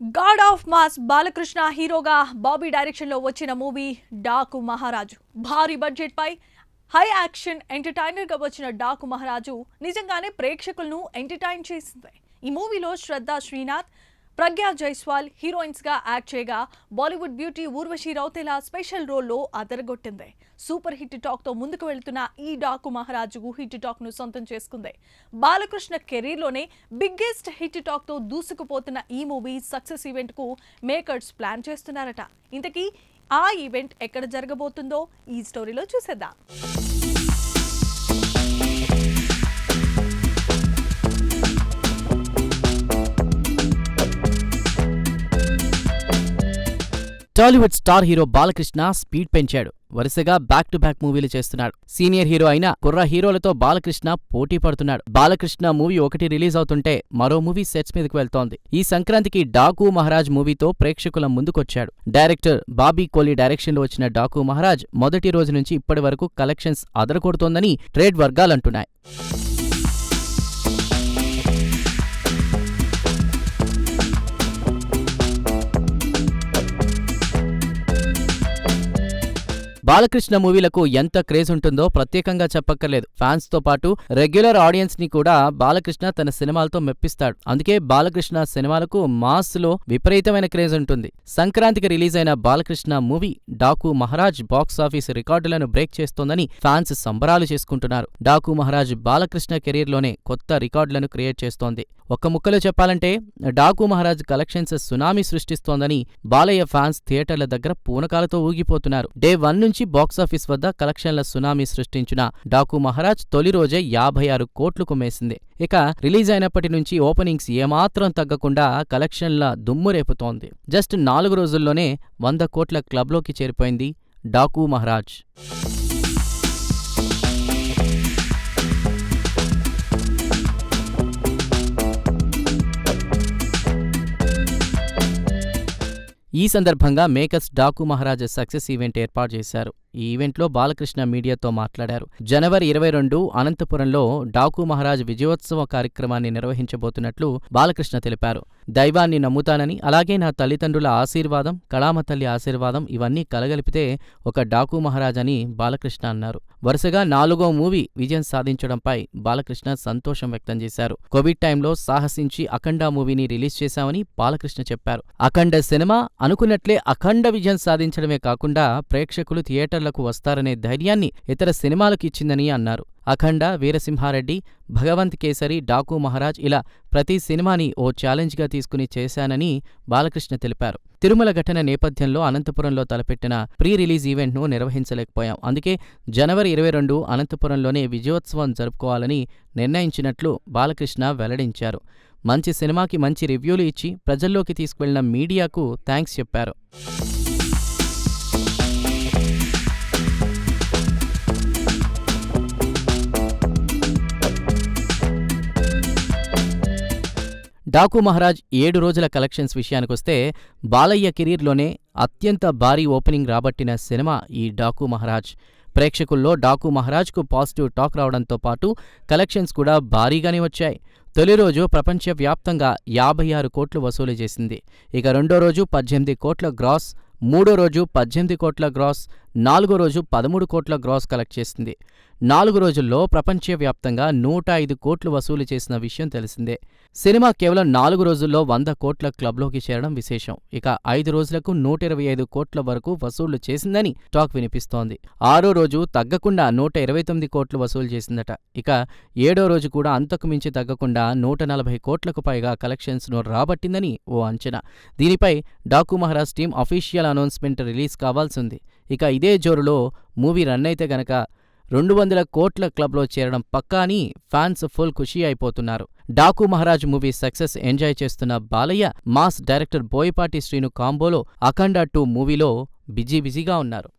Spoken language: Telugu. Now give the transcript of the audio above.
గాడ్ ఆఫ్ మాస్ బాలకృష్ణ హీరోగా బాబీ డైరెక్షన్లో వచ్చిన మూవీ డాకు మహారాజు. భారీ బడ్జెట్ పై హై యాక్షన్ ఎంటర్టైనర్గా వచ్చిన డాకు మహారాజు నిజంగానే ప్రేక్షకులను ఎంటర్టైన్ చేసింది. ఈ మూవీలో శ్రద్ధా శ్రీనాథ్, ప్రజ్ఞా జైస్వాల్ హీరోయిన్స్గా యాక్ట్ చేయగా బాలీవుడ్ బ్యూటీ ఊర్వశి రౌతేలా స్పెషల్ రోల్లో అదరగొట్టింది. సూపర్ హిట్ టాక్తో ముందుకు వెళ్తున్న ఈ డాకు మహారాజు హిట్ టాక్ను సొంతం చేసుకుంది. బాలకృష్ణ కెరీర్లోనే బిగ్గెస్ట్ హిట్ టాక్తో దూసుకుపోతున్న ఈ మూవీ సక్సెస్ ఈవెంట్కు మేకర్స్ ప్లాన్ చేస్తున్నారట. ఇంతకీ ఆ ఈవెంట్ ఎక్కడ జరగబోతుందో ఈ స్టోరీలో చూసేద్దాం. Tollywood star hero Balakrishna speed పెంచాడు. వరుసగా బ్యాక్ టు బ్యాక్ మూవీలు చేస్తున్నాడు. సీనియర్ హీరో అయిన కుర్ర హీరోలతో బాలకృష్ణ పోటీ పడుతున్నాడు. బాలకృష్ణ మూవీ ఒకటి రిలీజ్ అవుతుంటే మరో మూవీ సెట్స్ మీదకు వెళ్తోంది. ఈ సంక్రాంతికి డాకు మహారాజ్ మూవీతో ప్రేక్షకుల ముందుకొచ్చాడు. డైరెక్టర్ బాబీ కోలీ డైరెక్షన్లో వచ్చిన డాకు మహారాజ్ మొదటి రోజు నుంచి ఇప్పటి వరకు కలెక్షన్స్ అదరకొడుతోందని ట్రేడ్ వర్గాలంటున్నాయి. బాలకృష్ణ మూవీలకు ఎంత క్రేజ్ ఉంటుందో ప్రత్యేకంగా చెప్పక్కర్లేదు. ఫ్యాన్స్ తో పాటు రెగ్యులర్ ఆడియన్స్ ని కూడా బాలకృష్ణ తన సినిమాలతో మెప్పిస్తాడు. అందుకే బాలకృష్ణ సినిమాలకు మాస్ లో విపరీతమైన క్రేజ్ ఉంటుంది. సంక్రాంతికి రిలీజ్ అయిన బాలకృష్ణ మూవీ డాకు మహారాజ్ బాక్సాఫీస్ రికార్డులను బ్రేక్ చేస్తోందని ఫ్యాన్స్ సంబరాలు చేసుకుంటున్నారు. డాకు మహారాజ్ బాలకృష్ణ కెరీర్ లోనే కొత్త రికార్డులను క్రియేట్ చేస్తోంది. ఒక్క ముక్కలో చెప్పాలంటే డాకు మహారాజ్ కలెక్షన్స్ సునామీ సృష్టిస్తోందని బాలయ్య ఫ్యాన్స్ థియేటర్ల దగ్గర పూనకాలతో ఊగిపోతున్నారు. డే 1 నుంచి బాక్సాఫీస్ వద్ద కలెక్షన్ల సునామీ సృష్టించిన డాకు మహారాజ్ తొలి రోజే 56 కోట్లు కుమ్మేసింది. ఇక రిలీజ్ అయినప్పటి నుంచి ఓపెనింగ్స్ ఏమాత్రం తగ్గకుండా కలెక్షన్ల దుమ్ము రేపుతోంది. జస్ట్ 4 రోజుల్లోనే 100 కోట్ల క్లబ్లోకి చేరిపోయింది డాకు మహారాజ్. ఈ సందర్భంగా makers Daaku Maharaj success event ఏర్పాటు చేశారు. ఈ ఈవెంట్లో బాలకృష్ణ మీడియాతో మాట్లాడారు. జనవరి 22 అనంతపురంలో డాకు మహారాజ్ విజయోత్సవ కార్యక్రమాన్ని నిర్వహించబోతున్నట్లు బాలకృష్ణ తెలిపారు. దైవాన్ని నమ్ముతానని, అలాగే నా తల్లిదండ్రుల ఆశీర్వాదం, కళామ తల్లి ఆశీర్వాదం ఇవన్నీ కలగలిపితే ఒక డాకు మహారాజ్ అని బాలకృష్ణ అన్నారు. వరుసగా 4వ మూవీ విజయం సాధించడంపై బాలకృష్ణ సంతోషం వ్యక్తం చేశారు. కోవిడ్ టైంలో సాహసించి అఖండ మూవీని రిలీజ్ చేశామని బాలకృష్ణ చెప్పారు. అఖండ సినిమా అనుకున్నట్లే అఖండ విజయం సాధించడమే కాకుండా ప్రేక్షకులు థియేటర్లకు వస్తారనే ధైర్యాన్ని ఇతర సినిమాలకు ఇచ్చిందని అన్నారు. అఖండ, వీరసింహారెడ్డి, భగవంత్ కేసరి, డాకు మహారాజ్ ఇలా ప్రతి సినిమాని ఓ ఛాలెంజ్గా తీసుకుని చేశానని బాలకృష్ణ తెలిపారు. తిరుమల ఘటన నేపథ్యంలో అనంతపురంలో తలపెట్టిన ప్రీ రిలీజ్ ఈవెంట్ను నిర్వహించలేకపోయాం. అందుకే జనవరి 22 అనంతపురంలోనే విజయోత్సవం జరుపుకోవాలని నిర్ణయించినట్లు బాలకృష్ణ వెల్లడించారు. మంచి సినిమాకి మంచి రివ్యూలు ఇచ్చి ప్రజల్లోకి తీసుకువెళ్లిన మీడియాకు థ్యాంక్స్ చెప్పారు. డాకు మహారాజ్ 7 రోజుల కలెక్షన్స్ విషయానికొస్తే బాలయ్య కెరీర్లోనే అత్యంత భారీ ఓపెనింగ్ రాబట్టిన సినిమా ఈ డాకు మహారాజ్. ప్రేక్షకుల్లో డాకు మహారాజ్కు పాజిటివ్ టాక్ రావడంతో పాటు కలెక్షన్స్ కూడా భారీగానే వచ్చాయి. తొలి రోజు ప్రపంచవ్యాప్తంగా 56 కోట్లు వసూలు చేసింది. ఇక రెండో రోజు 18 కోట్ల గ్రాస్, మూడో రోజు 18 కోట్ల గ్రాస్, 4గో రోజు 13 కోట్ల గ్రాస్ కలెక్ట్ చేసింది. 4 రోజుల్లో ప్రపంచవ్యాప్తంగా 105 కోట్లు వసూలు చేసిన విషయం తెలిసిందే. సినిమా కేవలం 4 రోజుల్లో 100 కోట్ల క్లబ్లోకి చేరడం విశేషం. ఇక 5 రోజులకు 125 కోట్ల వరకు వసూళ్లు చేసిందని టాక్ వినిపిస్తోంది. 6రో రోజు తగ్గకుండా 129 కోట్లు వసూలు చేసిందట. ఇక 7వ రోజు కూడా అంతకు మించి తగ్గకుండా 140 కోట్లకు పైగా కలెక్షన్స్ను రాబట్టిందని ఓ అంచనా. దీనిపై Daaku Maharaj team official announcement release కావాల్సింది. ఇక ఇదే జోరులో మూవీ రన్ అయితే గనక 200 కోట్ల క్లబ్లో చేరడం పక్కా అని ఫ్యాన్స్ ఫుల్ ఖుషీ అయిపోతున్నారు. Daaku Maharaj movie success enjoy చేస్తున్న బాలయ్య, మాస్ డైరెక్టర్ బోయపాటి శ్రీను కాంబోలో అఖండ 2 మూవీలో బిజీగా ఉన్నారు.